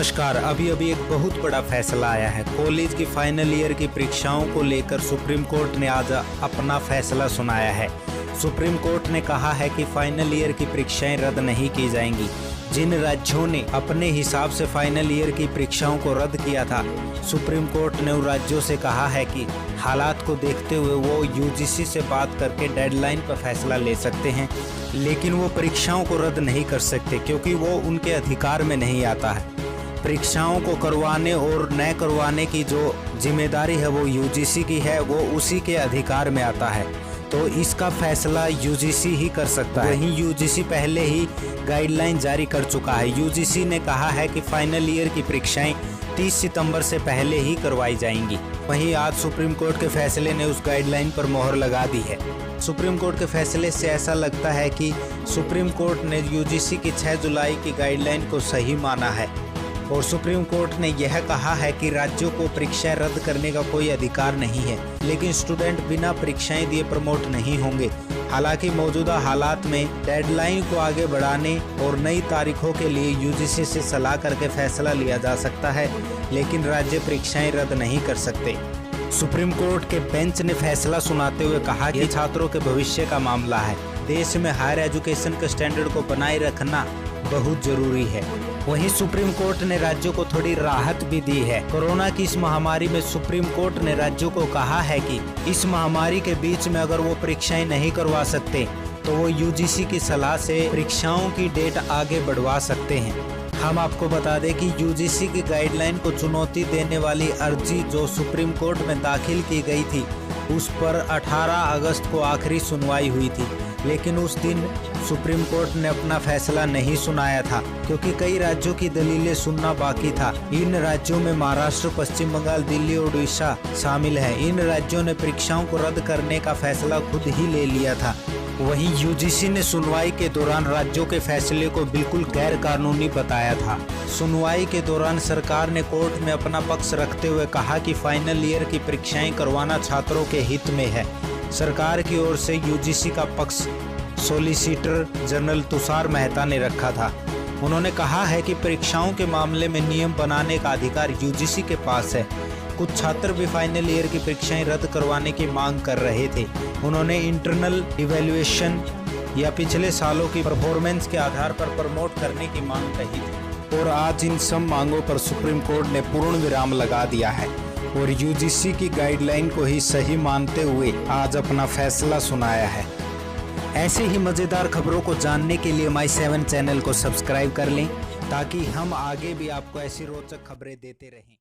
नमस्कार। अभी एक बहुत बड़ा फैसला आया है। कॉलेज की फाइनल ईयर की परीक्षाओं को लेकर सुप्रीम कोर्ट ने आज अपना फैसला सुनाया है। सुप्रीम कोर्ट ने कहा है कि फाइनल ईयर की परीक्षाएं रद्द नहीं की जाएंगी। जिन राज्यों ने अपने हिसाब से फाइनल ईयर की परीक्षाओं को रद्द किया था, सुप्रीम कोर्ट ने उन राज्यों से कहा है कि हालात को देखते हुए वो यूजीसी से बात करके डेडलाइन पर फैसला ले सकते हैं, लेकिन वो परीक्षाओं को रद्द नहीं कर सकते क्योंकि वो उनके अधिकार में नहीं आता है। परीक्षाओं को करवाने और न करवाने की जो जिम्मेदारी है वो यूजीसी की है, वो उसी के अधिकार में आता है, तो इसका फैसला यूजीसी ही कर सकता है। वहीं यूजीसी पहले ही गाइडलाइन जारी कर चुका है। यूजीसी ने कहा है कि फाइनल ईयर की परीक्षाएं 30 सितंबर से पहले ही करवाई जाएंगी। वहीं आज सुप्रीम कोर्ट के फैसले ने उस गाइडलाइन पर मोहर लगा दी है। सुप्रीम कोर्ट के फैसले से ऐसा लगता है कि सुप्रीम कोर्ट ने यूजीसी की 6 जुलाई की गाइडलाइन को सही माना है और सुप्रीम कोर्ट ने यह कहा है कि राज्यों को परीक्षाएं रद्द करने का कोई अधिकार नहीं है, लेकिन स्टूडेंट बिना परीक्षाएं दिए प्रमोट नहीं होंगे। हालांकि मौजूदा हालात में डेडलाइन को आगे बढ़ाने और नई तारीखों के लिए यूजीसी से सलाह करके फैसला लिया जा सकता है, लेकिन राज्य परीक्षाएं रद्द नहीं कर सकते। सुप्रीम कोर्ट के बेंच ने फैसला सुनाते हुए कहा कि छात्रों के भविष्य का मामला है। देश में हायर एजुकेशन के स्टैंडर्ड को बनाए रखना बहुत जरूरी है। वहीं सुप्रीम कोर्ट ने राज्यों को थोड़ी राहत भी दी है। कोरोना की इस महामारी में सुप्रीम कोर्ट ने राज्यों को कहा है कि इस महामारी के बीच में अगर वो परीक्षाएं नहीं करवा सकते तो वो यूजीसी की सलाह से परीक्षाओं की डेट आगे बढ़वा सकते हैं। हम आपको बता दें कि यूजीसी की गाइडलाइन को चुनौती देने वाली अर्जी जो सुप्रीम कोर्ट में दाखिल की गई थी, उस पर 18 अगस्त को आखिरी सुनवाई हुई थी, लेकिन उस दिन सुप्रीम कोर्ट ने अपना फैसला नहीं सुनाया था क्योंकि कई राज्यों की दलीलें सुनना बाकी था। इन राज्यों में महाराष्ट्र, पश्चिम बंगाल, दिल्ली और उड़ीसा शामिल है। इन राज्यों ने परीक्षाओं को रद्द करने का फैसला खुद ही ले लिया था। वहीं यूजीसी ने सुनवाई के दौरान राज्यों के फैसले को बिल्कुल गैर कानूनी बताया था। सुनवाई के दौरान सरकार ने कोर्ट में अपना पक्ष रखते हुए कहा कि फाइनल ईयर की परीक्षाएं करवाना छात्रों के हित में है। सरकार की ओर से यूजीसी का पक्ष सॉलिसिटर जनरल तुषार मेहता ने रखा था। उन्होंने कहा है कि परीक्षाओं के मामले में नियम बनाने का अधिकार यूजीसी के पास है। कुछ छात्र भी फाइनल ईयर की परीक्षाएं रद्द करवाने की मांग कर रहे थे। उन्होंने इंटरनल इवैल्यूएशन या पिछले सालों की परफॉर्मेंस के आधार पर प्रमोट करने की मांग कही थी और आज इन सब मांगों पर सुप्रीम कोर्ट ने पूर्ण विराम लगा दिया है और यूजीसी की गाइडलाइन को ही सही मानते हुए आज अपना फैसला सुनाया है। ऐसे ही मज़ेदार खबरों को जानने के लिए My7 चैनल को सब्सक्राइब कर लें ताकि हम आगे भी आपको ऐसी रोचक खबरें देते रहें।